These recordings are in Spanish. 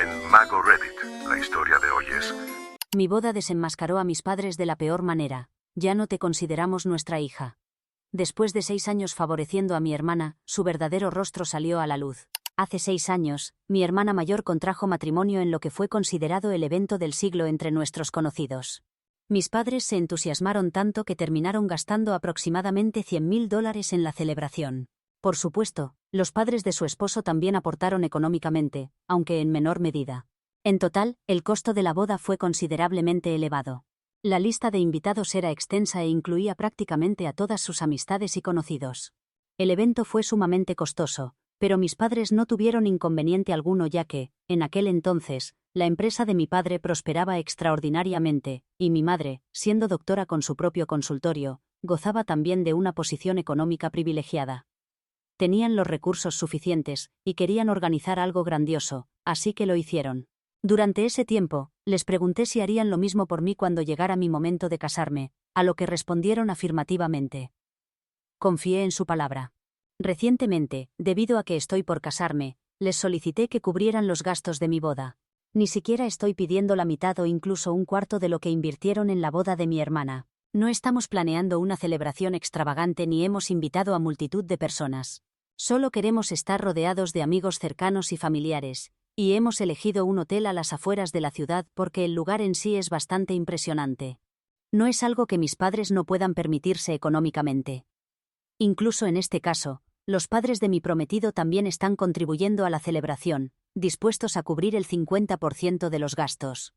En Mago Reddit, la historia de hoy es... Mi boda desenmascaró a mis padres de la peor manera. Ya no te consideramos nuestra hija. Después de 6 años favoreciendo a mi hermana, su verdadero rostro salió a la luz. Hace 6 años, mi hermana mayor contrajo matrimonio en lo que fue considerado el evento del siglo entre nuestros conocidos. Mis padres se entusiasmaron tanto que terminaron gastando aproximadamente $100,000 en la celebración. Por supuesto, los padres de su esposo también aportaron económicamente, aunque en menor medida. En total, el costo de la boda fue considerablemente elevado. La lista de invitados era extensa e incluía prácticamente a todas sus amistades y conocidos. El evento fue sumamente costoso, pero mis padres no tuvieron inconveniente alguno ya que, en aquel entonces, la empresa de mi padre prosperaba extraordinariamente, y mi madre, siendo doctora con su propio consultorio, gozaba también de una posición económica privilegiada. Tenían los recursos suficientes, y querían organizar algo grandioso, así que lo hicieron. Durante ese tiempo, les pregunté si harían lo mismo por mí cuando llegara mi momento de casarme, a lo que respondieron afirmativamente. Confié en su palabra. Recientemente, debido a que estoy por casarme, les solicité que cubrieran los gastos de mi boda. Ni siquiera estoy pidiendo la mitad o incluso un cuarto de lo que invirtieron en la boda de mi hermana. No estamos planeando una celebración extravagante ni hemos invitado a multitud de personas. Solo queremos estar rodeados de amigos cercanos y familiares, y hemos elegido un hotel a las afueras de la ciudad porque el lugar en sí es bastante impresionante. No es algo que mis padres no puedan permitirse económicamente. Incluso en este caso, los padres de mi prometido también están contribuyendo a la celebración, dispuestos a cubrir el 50% de los gastos.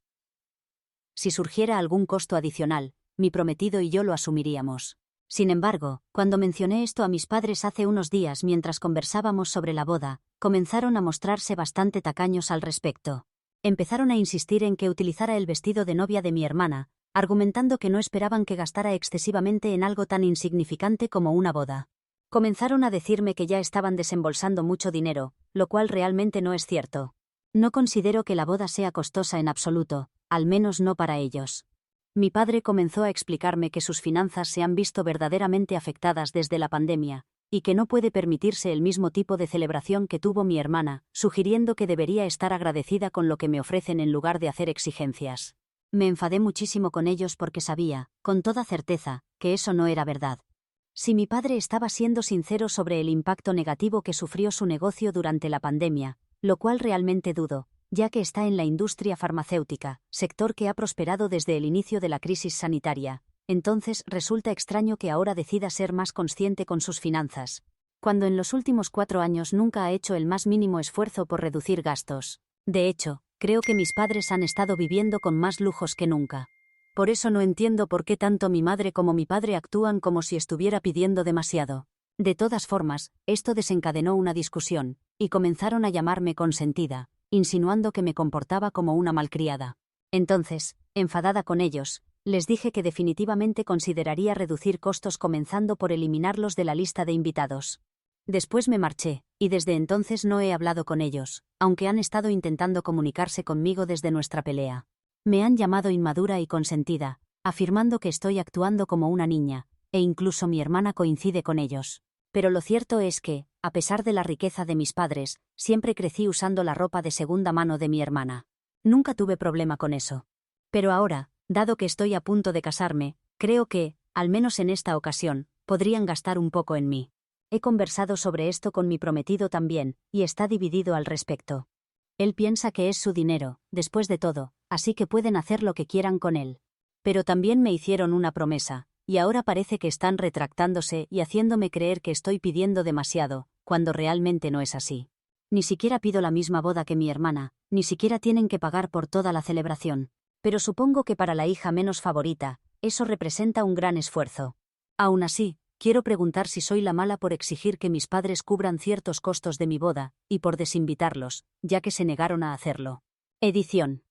Si surgiera algún costo adicional, mi prometido y yo lo asumiríamos. Sin embargo, cuando mencioné esto a mis padres hace unos días mientras conversábamos sobre la boda, comenzaron a mostrarse bastante tacaños al respecto. Empezaron a insistir en que utilizara el vestido de novia de mi hermana, argumentando que no esperaban que gastara excesivamente en algo tan insignificante como una boda. Comenzaron a decirme que ya estaban desembolsando mucho dinero, lo cual realmente no es cierto. No considero que la boda sea costosa en absoluto, al menos no para ellos. Mi padre comenzó a explicarme que sus finanzas se han visto verdaderamente afectadas desde la pandemia, y que no puede permitirse el mismo tipo de celebración que tuvo mi hermana, sugiriendo que debería estar agradecida con lo que me ofrecen en lugar de hacer exigencias. Me enfadé muchísimo con ellos porque sabía, con toda certeza, que eso no era verdad. Si mi padre estaba siendo sincero sobre el impacto negativo que sufrió su negocio durante la pandemia, lo cual realmente dudo, ya que está en la industria farmacéutica, sector que ha prosperado desde el inicio de la crisis sanitaria, entonces resulta extraño que ahora decida ser más consciente con sus finanzas, cuando en los últimos 4 años nunca ha hecho el más mínimo esfuerzo por reducir gastos. De hecho, creo que mis padres han estado viviendo con más lujos que nunca. Por eso no entiendo por qué tanto mi madre como mi padre actúan como si estuviera pidiendo demasiado. De todas formas, esto desencadenó una discusión, y comenzaron a llamarme consentida, insinuando que me comportaba como una malcriada. Entonces, enfadada con ellos, les dije que definitivamente consideraría reducir costos comenzando por eliminarlos de la lista de invitados. Después me marché, y desde entonces no he hablado con ellos, aunque han estado intentando comunicarse conmigo desde nuestra pelea. Me han llamado inmadura y consentida, afirmando que estoy actuando como una niña, e incluso mi hermana coincide con ellos. Pero lo cierto es que, a pesar de la riqueza de mis padres, siempre crecí usando la ropa de segunda mano de mi hermana. Nunca tuve problema con eso. Pero ahora, dado que estoy a punto de casarme, creo que, al menos en esta ocasión, podrían gastar un poco en mí. He conversado sobre esto con mi prometido también, y está dividido al respecto. Él piensa que es su dinero, después de todo, así que pueden hacer lo que quieran con él. Pero también me hicieron una promesa, y ahora parece que están retractándose y haciéndome creer que estoy pidiendo demasiado, cuando realmente no es así. Ni siquiera pido la misma boda que mi hermana, ni siquiera tienen que pagar por toda la celebración. Pero supongo que para la hija menos favorita, eso representa un gran esfuerzo. Aún así, quiero preguntar si soy la mala por exigir que mis padres cubran ciertos costos de mi boda, y por desinvitarlos, ya que se negaron a hacerlo. Edición.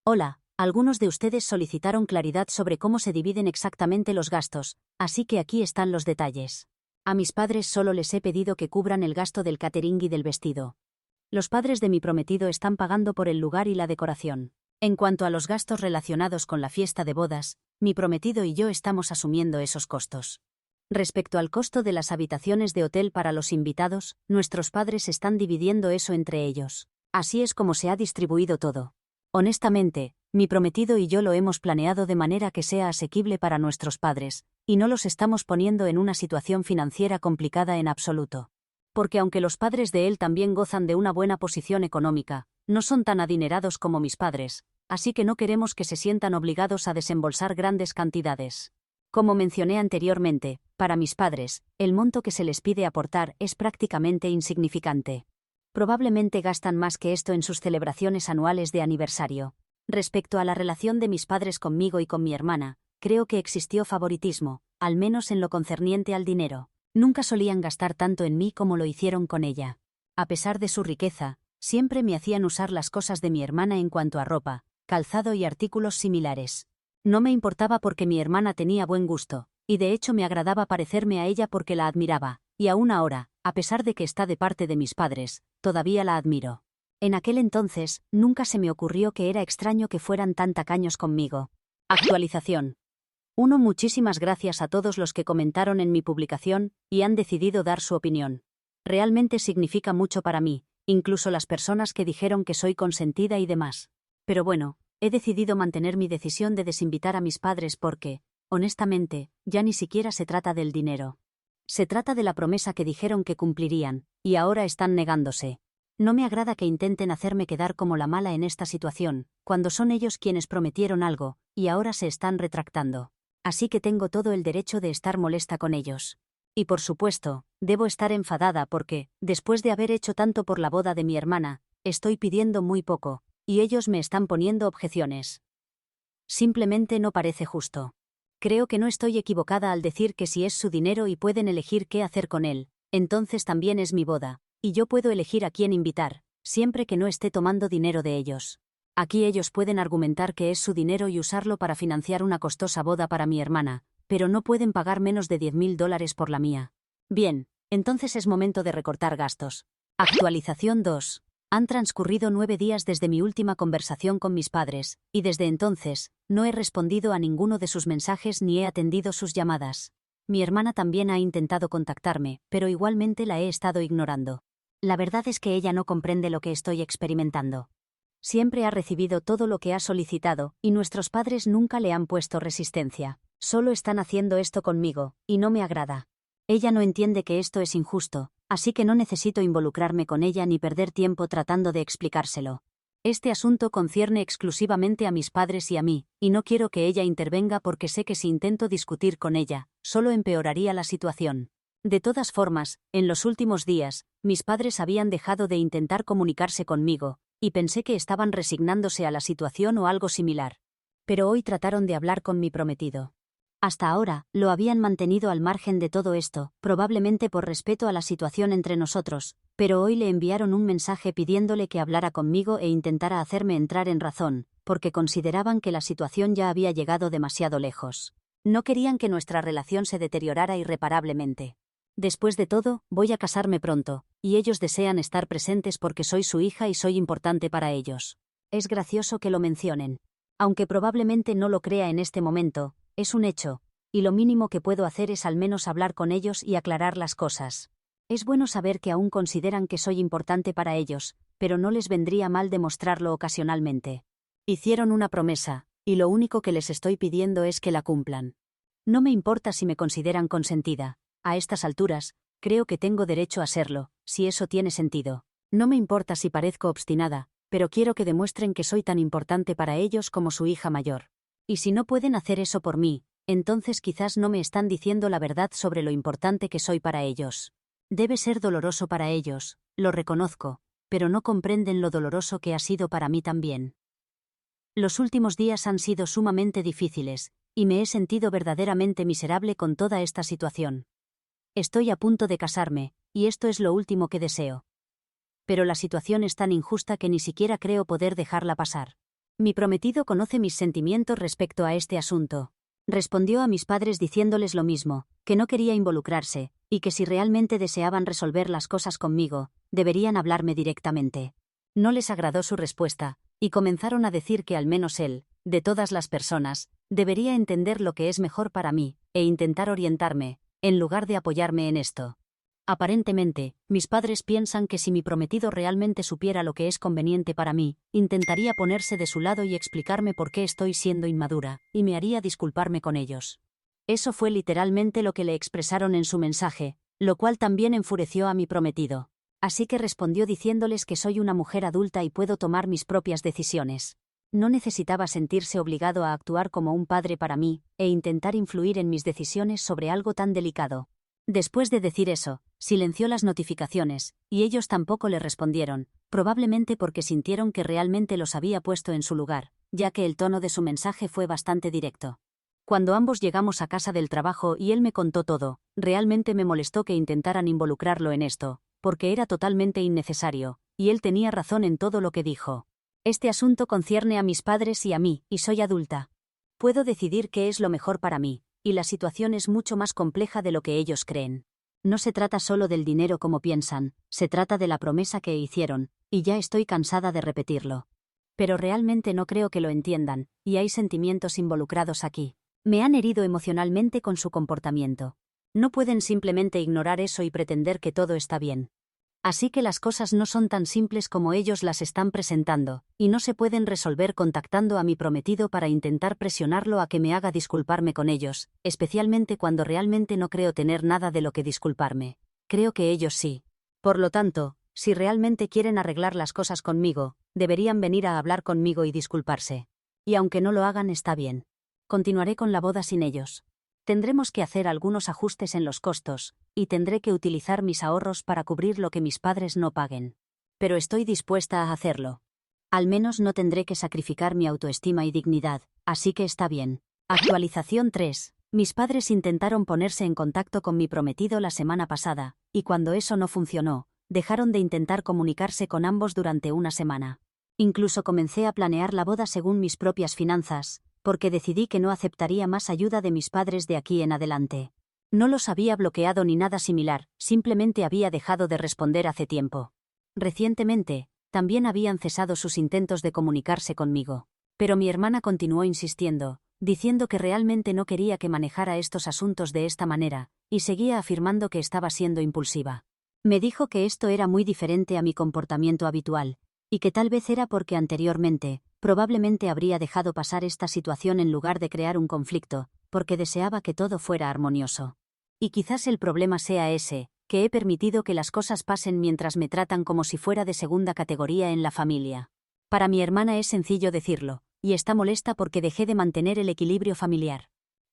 Hola, algunos de ustedes solicitaron claridad sobre cómo se dividen exactamente los gastos, así que aquí están los detalles. A mis padres solo les he pedido que cubran el gasto del catering y del vestido. Los padres de mi prometido están pagando por el lugar y la decoración. En cuanto a los gastos relacionados con la fiesta de bodas, mi prometido y yo estamos asumiendo esos costos. Respecto al costo de las habitaciones de hotel para los invitados, nuestros padres están dividiendo eso entre ellos. Así es como se ha distribuido todo. Honestamente, mi prometido y yo lo hemos planeado de manera que sea asequible para nuestros padres, y no los estamos poniendo en una situación financiera complicada en absoluto. Porque aunque los padres de él también gozan de una buena posición económica, no son tan adinerados como mis padres, así que no queremos que se sientan obligados a desembolsar grandes cantidades. Como mencioné anteriormente, para mis padres, el monto que se les pide aportar es prácticamente insignificante. Probablemente gastan más que esto en sus celebraciones anuales de aniversario. Respecto a la relación de mis padres conmigo y con mi hermana, creo que existió favoritismo, al menos en lo concerniente al dinero. Nunca solían gastar tanto en mí como lo hicieron con ella. A pesar de su riqueza, siempre me hacían usar las cosas de mi hermana en cuanto a ropa, calzado y artículos similares. No me importaba porque mi hermana tenía buen gusto, y de hecho me agradaba parecerme a ella porque la admiraba, y aún ahora, a pesar de que está de parte de mis padres, todavía la admiro. En aquel entonces, nunca se me ocurrió que era extraño que fueran tan tacaños conmigo. Actualización. 1. Muchísimas gracias a todos los que comentaron en mi publicación y han decidido dar su opinión. Realmente significa mucho para mí, incluso las personas que dijeron que soy consentida y demás. Pero bueno, he decidido mantener mi decisión de desinvitar a mis padres porque, honestamente, ya ni siquiera se trata del dinero. Se trata de la promesa que dijeron que cumplirían, y ahora están negándose. No me agrada que intenten hacerme quedar como la mala en esta situación, cuando son ellos quienes prometieron algo, y ahora se están retractando. Así que tengo todo el derecho de estar molesta con ellos. Y por supuesto, debo estar enfadada porque, después de haber hecho tanto por la boda de mi hermana, estoy pidiendo muy poco, y ellos me están poniendo objeciones. Simplemente no parece justo. Creo que no estoy equivocada al decir que si es su dinero y pueden elegir qué hacer con él, entonces también es mi boda, y yo puedo elegir a quién invitar, siempre que no esté tomando dinero de ellos. Aquí ellos pueden argumentar que es su dinero y usarlo para financiar una costosa boda para mi hermana, pero no pueden pagar menos de $10.000 por la mía. Bien, entonces es momento de recortar gastos. Actualización 2. Han transcurrido 9 días desde mi última conversación con mis padres, y desde entonces, no he respondido a ninguno de sus mensajes ni he atendido sus llamadas. Mi hermana también ha intentado contactarme, pero igualmente la he estado ignorando. La verdad es que ella no comprende lo que estoy experimentando. Siempre ha recibido todo lo que ha solicitado, y nuestros padres nunca le han puesto resistencia. Solo están haciendo esto conmigo, y no me agrada. Ella no entiende que esto es injusto, así que no necesito involucrarme con ella ni perder tiempo tratando de explicárselo. Este asunto concierne exclusivamente a mis padres y a mí, y no quiero que ella intervenga porque sé que si intento discutir con ella, solo empeoraría la situación. De todas formas, en los últimos días, mis padres habían dejado de intentar comunicarse conmigo, y pensé que estaban resignándose a la situación o algo similar. Pero hoy trataron de hablar con mi prometido. Hasta ahora, lo habían mantenido al margen de todo esto, probablemente por respeto a la situación entre nosotros, pero hoy le enviaron un mensaje pidiéndole que hablara conmigo e intentara hacerme entrar en razón, porque consideraban que la situación ya había llegado demasiado lejos. No querían que nuestra relación se deteriorara irreparablemente. Después de todo, voy a casarme pronto, y ellos desean estar presentes porque soy su hija y soy importante para ellos. Es gracioso que lo mencionen. Aunque probablemente no lo crea en este momento, es un hecho, y lo mínimo que puedo hacer es al menos hablar con ellos y aclarar las cosas. Es bueno saber que aún consideran que soy importante para ellos, pero no les vendría mal demostrarlo ocasionalmente. Hicieron una promesa, y lo único que les estoy pidiendo es que la cumplan. No me importa si me consideran consentida. A estas alturas, creo que tengo derecho a serlo, si eso tiene sentido. No me importa si parezco obstinada, pero quiero que demuestren que soy tan importante para ellos como su hija mayor. Y si no pueden hacer eso por mí, entonces quizás no me están diciendo la verdad sobre lo importante que soy para ellos. Debe ser doloroso para ellos, lo reconozco, pero no comprenden lo doloroso que ha sido para mí también. Los últimos días han sido sumamente difíciles, y me he sentido verdaderamente miserable con toda esta situación. Estoy a punto de casarme, y esto es lo último que deseo. Pero la situación es tan injusta que ni siquiera creo poder dejarla pasar. Mi prometido conoce mis sentimientos respecto a este asunto. Respondió a mis padres diciéndoles lo mismo, que no quería involucrarse, y que si realmente deseaban resolver las cosas conmigo, deberían hablarme directamente. No les agradó su respuesta, y comenzaron a decir que al menos él, de todas las personas, debería entender lo que es mejor para mí, e intentar orientarme, en lugar de apoyarme en esto. Aparentemente, mis padres piensan que si mi prometido realmente supiera lo que es conveniente para mí, intentaría ponerse de su lado y explicarme por qué estoy siendo inmadura, y me haría disculparme con ellos. Eso fue literalmente lo que le expresaron en su mensaje, lo cual también enfureció a mi prometido. Así que respondió diciéndoles que soy una mujer adulta y puedo tomar mis propias decisiones. No necesitaba sentirse obligado a actuar como un padre para mí, e intentar influir en mis decisiones sobre algo tan delicado. Después de decir eso, silenció las notificaciones, y ellos tampoco le respondieron, probablemente porque sintieron que realmente los había puesto en su lugar, ya que el tono de su mensaje fue bastante directo. Cuando ambos llegamos a casa del trabajo y él me contó todo, realmente me molestó que intentaran involucrarlo en esto, porque era totalmente innecesario, y él tenía razón en todo lo que dijo. Este asunto concierne a mis padres y a mí, y soy adulta. Puedo decidir qué es lo mejor para mí, y la situación es mucho más compleja de lo que ellos creen. No se trata solo del dinero como piensan, se trata de la promesa que hicieron, y ya estoy cansada de repetirlo. Pero realmente no creo que lo entiendan, y hay sentimientos involucrados aquí. Me han herido emocionalmente con su comportamiento. No pueden simplemente ignorar eso y pretender que todo está bien. Así que las cosas no son tan simples como ellos las están presentando, y no se pueden resolver contactando a mi prometido para intentar presionarlo a que me haga disculparme con ellos, especialmente cuando realmente no creo tener nada de lo que disculparme. Creo que ellos sí. Por lo tanto, si realmente quieren arreglar las cosas conmigo, deberían venir a hablar conmigo y disculparse. Y aunque no lo hagan, está bien. Continuaré con la boda sin ellos. Tendremos que hacer algunos ajustes en los costos, y tendré que utilizar mis ahorros para cubrir lo que mis padres no paguen. Pero estoy dispuesta a hacerlo. Al menos no tendré que sacrificar mi autoestima y dignidad, así que está bien. Actualización 3. Mis padres intentaron ponerse en contacto con mi prometido la semana pasada, y cuando eso no funcionó, dejaron de intentar comunicarse con ambos durante una semana. Incluso comencé a planear la boda según mis propias finanzas, porque decidí que no aceptaría más ayuda de mis padres de aquí en adelante. No los había bloqueado ni nada similar, simplemente había dejado de responder hace tiempo. Recientemente, también habían cesado sus intentos de comunicarse conmigo. Pero mi hermana continuó insistiendo, diciendo que realmente no quería que manejara estos asuntos de esta manera, y seguía afirmando que estaba siendo impulsiva. Me dijo que esto era muy diferente a mi comportamiento habitual, y que tal vez era porque anteriormente, probablemente habría dejado pasar esta situación en lugar de crear un conflicto, porque deseaba que todo fuera armonioso. Y quizás el problema sea ese, que he permitido que las cosas pasen mientras me tratan como si fuera de segunda categoría en la familia. Para mi hermana es sencillo decirlo, y está molesta porque dejé de mantener el equilibrio familiar.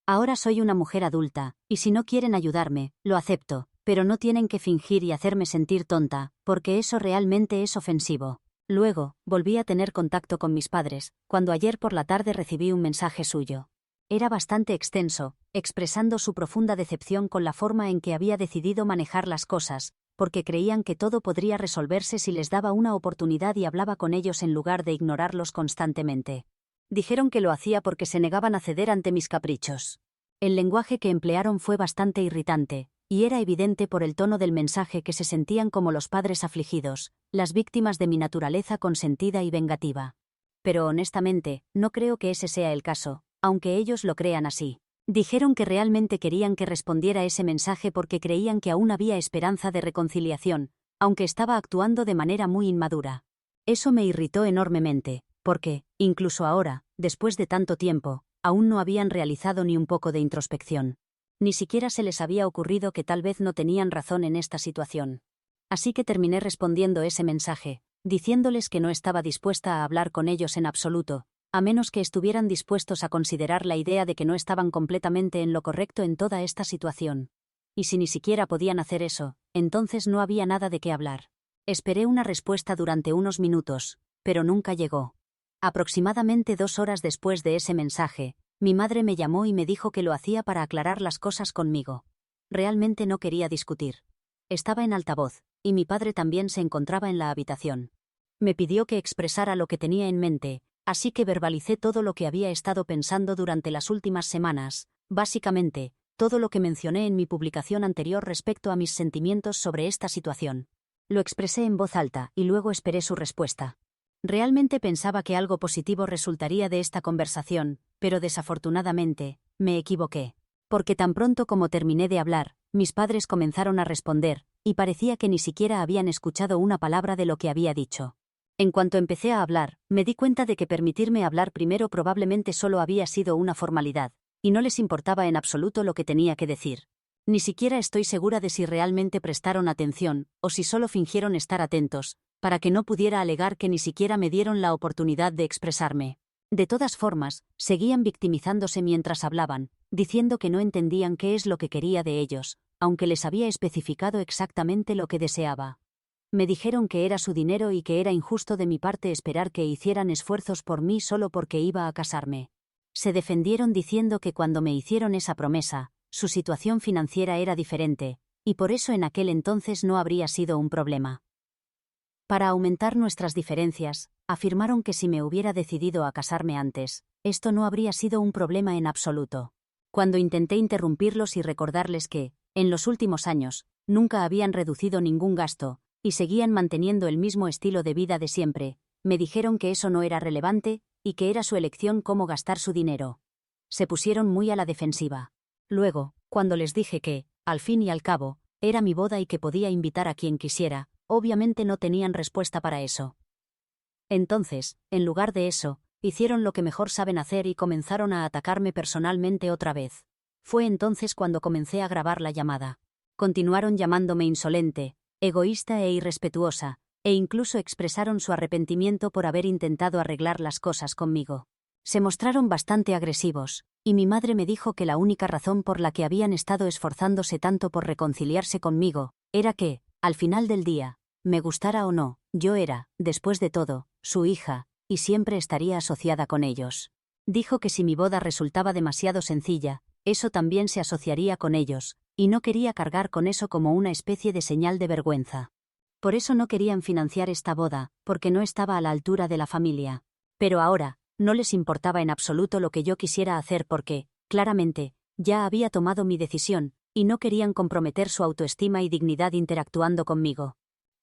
Ahora soy una mujer adulta, y si no quieren ayudarme, lo acepto, pero no tienen que fingir y hacerme sentir tonta, porque eso realmente es ofensivo. Luego, volví a tener contacto con mis padres, cuando ayer por la tarde recibí un mensaje suyo. Era bastante extenso, expresando su profunda decepción con la forma en que había decidido manejar las cosas, porque creían que todo podría resolverse si les daba una oportunidad y hablaba con ellos en lugar de ignorarlos constantemente. Dijeron que lo hacía porque se negaban a ceder ante mis caprichos. El lenguaje que emplearon fue bastante irritante, y era evidente por el tono del mensaje que se sentían como los padres afligidos, las víctimas de mi naturaleza consentida y vengativa. Pero honestamente, no creo que ese sea el caso, aunque ellos lo crean así. Dijeron que realmente querían que respondiera ese mensaje porque creían que aún había esperanza de reconciliación, aunque estaba actuando de manera muy inmadura. Eso me irritó enormemente, porque, incluso ahora, después de tanto tiempo, aún no habían realizado ni un poco de introspección. Ni siquiera se les había ocurrido que tal vez no tenían razón en esta situación. Así que terminé respondiendo ese mensaje, diciéndoles que no estaba dispuesta a hablar con ellos en absoluto, a menos que estuvieran dispuestos a considerar la idea de que no estaban completamente en lo correcto en toda esta situación. Y si ni siquiera podían hacer eso, entonces no había nada de qué hablar. Esperé una respuesta durante unos minutos, pero nunca llegó. Aproximadamente 2 horas después de ese mensaje, mi madre me llamó y me dijo que lo hacía para aclarar las cosas conmigo. Realmente no quería discutir. Estaba en altavoz, y mi padre también se encontraba en la habitación. Me pidió que expresara lo que tenía en mente, así que verbalicé todo lo que había estado pensando durante las últimas semanas, básicamente, todo lo que mencioné en mi publicación anterior respecto a mis sentimientos sobre esta situación. Lo expresé en voz alta, y luego esperé su respuesta. Realmente pensaba que algo positivo resultaría de esta conversación, pero desafortunadamente, me equivoqué. Porque tan pronto como terminé de hablar, mis padres comenzaron a responder, y parecía que ni siquiera habían escuchado una palabra de lo que había dicho. En cuanto empecé a hablar, me di cuenta de que permitirme hablar primero probablemente solo había sido una formalidad, y no les importaba en absoluto lo que tenía que decir. Ni siquiera estoy segura de si realmente prestaron atención, o si solo fingieron estar atentos, para que no pudiera alegar que ni siquiera me dieron la oportunidad de expresarme. De todas formas, seguían victimizándose mientras hablaban, diciendo que no entendían qué es lo que quería de ellos, aunque les había especificado exactamente lo que deseaba. Me dijeron que era su dinero y que era injusto de mi parte esperar que hicieran esfuerzos por mí solo porque iba a casarme. Se defendieron diciendo que cuando me hicieron esa promesa, su situación financiera era diferente, y por eso en aquel entonces no habría sido un problema. Para aumentar nuestras diferencias, afirmaron que si me hubiera decidido a casarme antes, esto no habría sido un problema en absoluto. Cuando intenté interrumpirlos y recordarles que, en los últimos años, nunca habían reducido ningún gasto, y seguían manteniendo el mismo estilo de vida de siempre, me dijeron que eso no era relevante, y que era su elección cómo gastar su dinero. Se pusieron muy a la defensiva. Luego, cuando les dije que, al fin y al cabo, era mi boda y que podía invitar a quien quisiera, obviamente no tenían respuesta para eso. Entonces, en lugar de eso, hicieron lo que mejor saben hacer y comenzaron a atacarme personalmente otra vez. Fue entonces cuando comencé a grabar la llamada. Continuaron llamándome insolente, egoísta e irrespetuosa, e incluso expresaron su arrepentimiento por haber intentado arreglar las cosas conmigo. Se mostraron bastante agresivos, y mi madre me dijo que la única razón por la que habían estado esforzándose tanto por reconciliarse conmigo, era que, al final del día, me gustara o no, yo era, después de todo, su hija, y siempre estaría asociada con ellos. Dijo que si mi boda resultaba demasiado sencilla, eso también se asociaría con ellos, y no quería cargar con eso como una especie de señal de vergüenza. Por eso no querían financiar esta boda, porque no estaba a la altura de la familia. Pero ahora, no les importaba en absoluto lo que yo quisiera hacer porque, claramente, ya había tomado mi decisión, y no querían comprometer su autoestima y dignidad interactuando conmigo.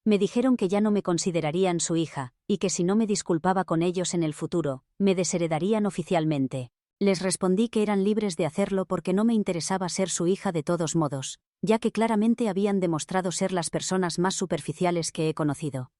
Me dijeron que ya no me considerarían su hija, y que si no me disculpaba con ellos en el futuro, me desheredarían oficialmente. Les respondí que eran libres de hacerlo porque no me interesaba ser su hija de todos modos, ya que claramente habían demostrado ser las personas más superficiales que he conocido.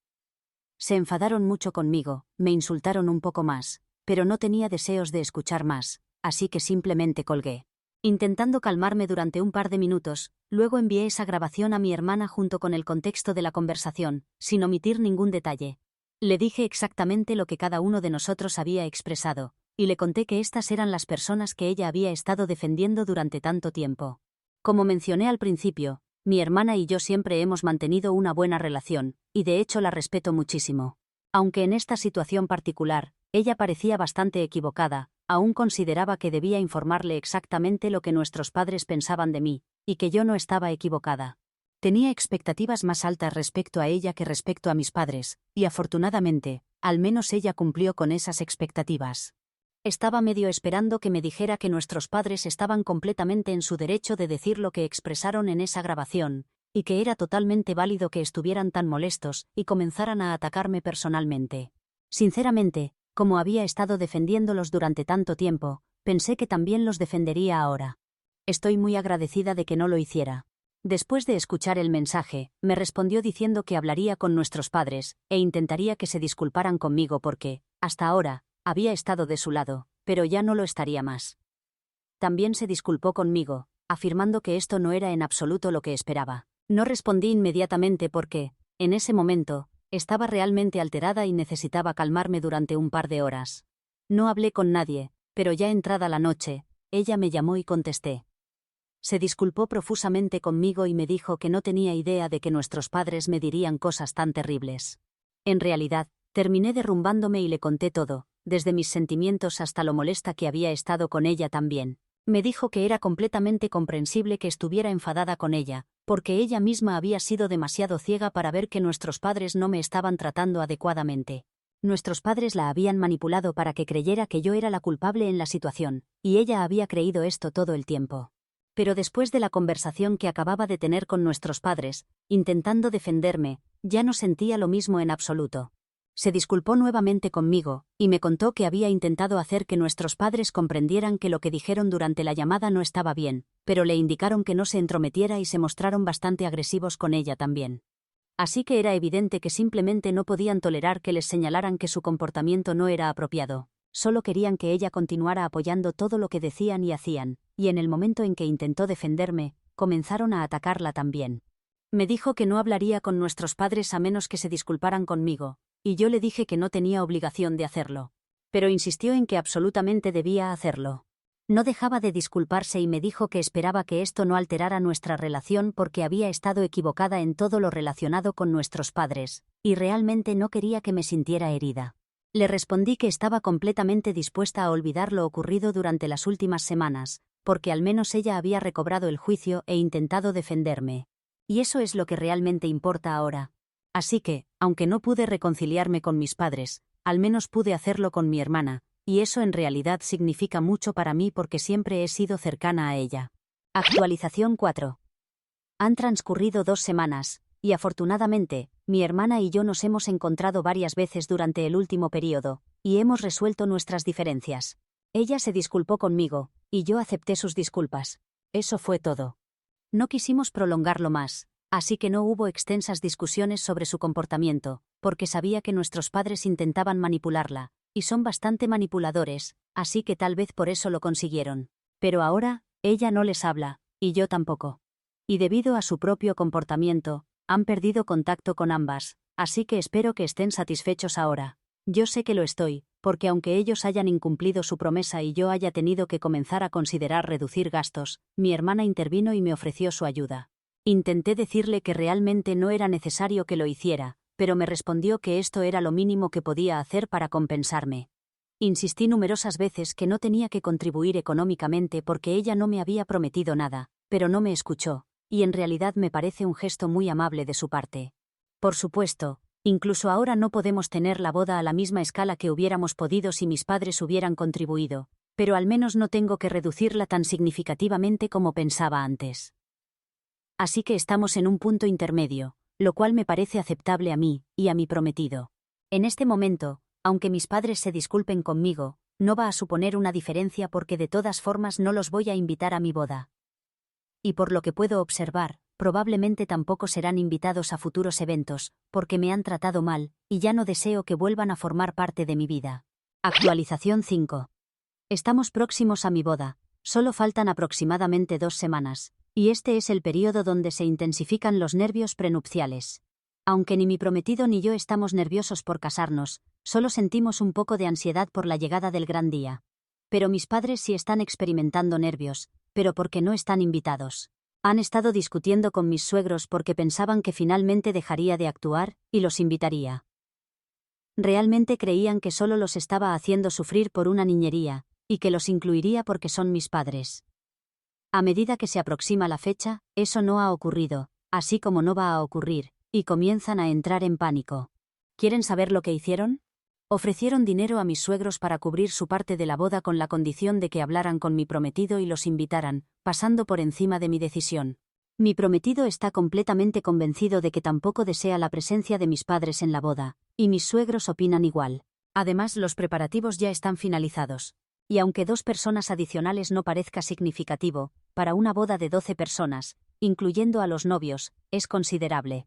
Se enfadaron mucho conmigo, me insultaron un poco más, pero no tenía deseos de escuchar más, así que simplemente colgué. Intentando calmarme durante un par de minutos, luego envié esa grabación a mi hermana junto con el contexto de la conversación, sin omitir ningún detalle. Le dije exactamente lo que cada uno de nosotros había expresado, y le conté que estas eran las personas que ella había estado defendiendo durante tanto tiempo. Como mencioné al principio, mi hermana y yo siempre hemos mantenido una buena relación, y de hecho la respeto muchísimo. Aunque en esta situación particular, ella parecía bastante equivocada, aún consideraba que debía informarle exactamente lo que nuestros padres pensaban de mí, y que yo no estaba equivocada. Tenía expectativas más altas respecto a ella que respecto a mis padres, y afortunadamente, al menos ella cumplió con esas expectativas. Estaba medio esperando que me dijera que nuestros padres estaban completamente en su derecho de decir lo que expresaron en esa grabación, y que era totalmente válido que estuvieran tan molestos y comenzaran a atacarme personalmente. Sinceramente, como había estado defendiéndolos durante tanto tiempo, pensé que también los defendería ahora. Estoy muy agradecida de que no lo hiciera. Después de escuchar el mensaje, me respondió diciendo que hablaría con nuestros padres, e intentaría que se disculparan conmigo porque, hasta ahora, había estado de su lado, pero ya no lo estaría más. También se disculpó conmigo, afirmando que esto no era en absoluto lo que esperaba. No respondí inmediatamente porque, en ese momento, estaba realmente alterada y necesitaba calmarme durante un par de horas. No hablé con nadie, pero ya entrada la noche, ella me llamó y contesté. Se disculpó profusamente conmigo y me dijo que no tenía idea de que nuestros padres me dirían cosas tan terribles. En realidad, terminé derrumbándome y le conté todo, desde mis sentimientos hasta lo molesta que había estado con ella también. Me dijo que era completamente comprensible que estuviera enfadada con ella, porque ella misma había sido demasiado ciega para ver que nuestros padres no me estaban tratando adecuadamente. Nuestros padres la habían manipulado para que creyera que yo era la culpable en la situación, y ella había creído esto todo el tiempo. Pero después de la conversación que acababa de tener con nuestros padres, intentando defenderme, ya no sentía lo mismo en absoluto. Se disculpó nuevamente conmigo, y me contó que había intentado hacer que nuestros padres comprendieran que lo que dijeron durante la llamada no estaba bien, pero le indicaron que no se entrometiera y se mostraron bastante agresivos con ella también. Así que era evidente que simplemente no podían tolerar que les señalaran que su comportamiento no era apropiado. Solo querían que ella continuara apoyando todo lo que decían y hacían, y en el momento en que intentó defenderme, comenzaron a atacarla también. Me dijo que no hablaría con nuestros padres a menos que se disculparan conmigo, y yo le dije que no tenía obligación de hacerlo. Pero insistió en que absolutamente debía hacerlo. No dejaba de disculparse y me dijo que esperaba que esto no alterara nuestra relación porque había estado equivocada en todo lo relacionado con nuestros padres, y realmente no quería que me sintiera herida. Le respondí que estaba completamente dispuesta a olvidar lo ocurrido durante las últimas semanas, porque al menos ella había recobrado el juicio e intentado defenderme. Y eso es lo que realmente importa ahora. Así que, aunque no pude reconciliarme con mis padres, al menos pude hacerlo con mi hermana, y eso en realidad significa mucho para mí porque siempre he sido cercana a ella. Actualización 4. Han transcurrido 2 semanas, y afortunadamente, mi hermana y yo nos hemos encontrado varias veces durante el último período, y hemos resuelto nuestras diferencias. Ella se disculpó conmigo, y yo acepté sus disculpas. Eso fue todo. No quisimos prolongarlo más, así que no hubo extensas discusiones sobre su comportamiento, porque sabía que nuestros padres intentaban manipularla, y son bastante manipuladores, así que tal vez por eso lo consiguieron. Pero ahora, ella no les habla, y yo tampoco. Y debido a su propio comportamiento, han perdido contacto con ambas, así que espero que estén satisfechos ahora. Yo sé que lo estoy, porque aunque ellos hayan incumplido su promesa y yo haya tenido que comenzar a considerar reducir gastos, mi hermana intervino y me ofreció su ayuda. Intenté decirle que realmente no era necesario que lo hiciera, pero me respondió que esto era lo mínimo que podía hacer para compensarme. Insistí numerosas veces que no tenía que contribuir económicamente porque ella no me había prometido nada, pero no me escuchó, y en realidad me parece un gesto muy amable de su parte. Por supuesto, incluso ahora no podemos tener la boda a la misma escala que hubiéramos podido si mis padres hubieran contribuido, pero al menos no tengo que reducirla tan significativamente como pensaba antes. Así que estamos en un punto intermedio, lo cual me parece aceptable a mí y a mi prometido. En este momento, aunque mis padres se disculpen conmigo, no va a suponer una diferencia porque de todas formas no los voy a invitar a mi boda. Y por lo que puedo observar, probablemente tampoco serán invitados a futuros eventos, porque me han tratado mal, y ya no deseo que vuelvan a formar parte de mi vida. Actualización 5. Estamos próximos a mi boda, solo faltan aproximadamente 2 semanas, y este es el período donde se intensifican los nervios prenupciales. Aunque ni mi prometido ni yo estamos nerviosos por casarnos, solo sentimos un poco de ansiedad por la llegada del gran día. Pero mis padres sí están experimentando nervios, pero porque no están invitados. Han estado discutiendo con mis suegros porque pensaban que finalmente dejaría de actuar y los invitaría. Realmente creían que solo los estaba haciendo sufrir por una niñería, y que los incluiría porque son mis padres. A medida que se aproxima la fecha, eso no ha ocurrido, así como no va a ocurrir, y comienzan a entrar en pánico. ¿Quieren saber lo que hicieron? Ofrecieron dinero a mis suegros para cubrir su parte de la boda con la condición de que hablaran con mi prometido y los invitaran, pasando por encima de mi decisión. Mi prometido está completamente convencido de que tampoco desea la presencia de mis padres en la boda, y mis suegros opinan igual. Además, los preparativos ya están finalizados. Y aunque 2 personas adicionales no parezca significativo, para una boda de 12 personas, incluyendo a los novios, es considerable.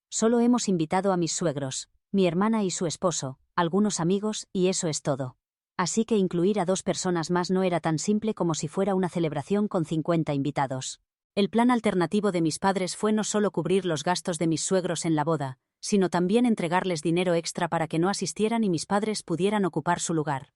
Solo hemos invitado a mis suegros, mi hermana y su esposo, algunos amigos, y eso es todo. Así que incluir a 2 personas más no era tan simple como si fuera una celebración con 50 invitados. El plan alternativo de mis padres fue no solo cubrir los gastos de mis suegros en la boda, sino también entregarles dinero extra para que no asistieran y mis padres pudieran ocupar su lugar.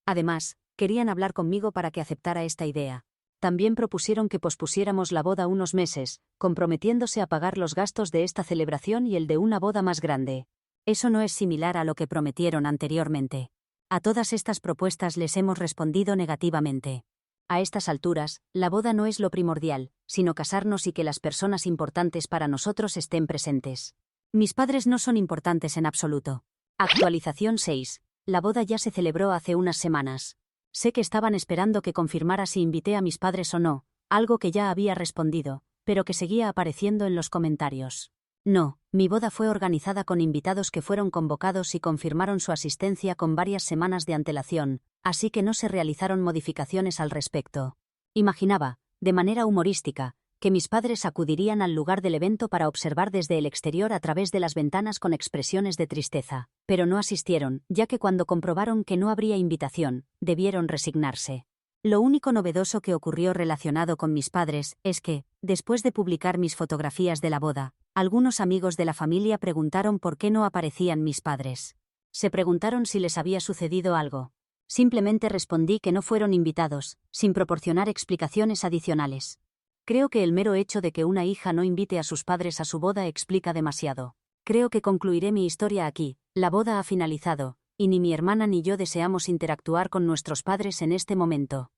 Además, querían hablar conmigo para que aceptara esta idea. También propusieron que pospusiéramos la boda unos meses, comprometiéndose a pagar los gastos de esta celebración y el de una boda más grande. Eso no es similar a lo que prometieron anteriormente. A todas estas propuestas les hemos respondido negativamente. A estas alturas, la boda no es lo primordial, sino casarnos y que las personas importantes para nosotros estén presentes. Mis padres no son importantes en absoluto. Actualización 6. La boda ya se celebró hace unas semanas. Sé que estaban esperando que confirmara si invité a mis padres o no, algo que ya había respondido, pero que seguía apareciendo en los comentarios. No, mi boda fue organizada con invitados que fueron convocados y confirmaron su asistencia con varias semanas de antelación, así que no se realizaron modificaciones al respecto. Imaginaba, de manera humorística, que mis padres acudirían al lugar del evento para observar desde el exterior a través de las ventanas con expresiones de tristeza, pero no asistieron, ya que cuando comprobaron que no habría invitación, debieron resignarse. Lo único novedoso que ocurrió relacionado con mis padres es que, después de publicar mis fotografías de la boda, algunos amigos de la familia preguntaron por qué no aparecían mis padres. Se preguntaron si les había sucedido algo. Simplemente respondí que no fueron invitados, sin proporcionar explicaciones adicionales. Creo que el mero hecho de que una hija no invite a sus padres a su boda explica demasiado. Creo que concluiré mi historia aquí. La boda ha finalizado, y ni mi hermana ni yo deseamos interactuar con nuestros padres en este momento.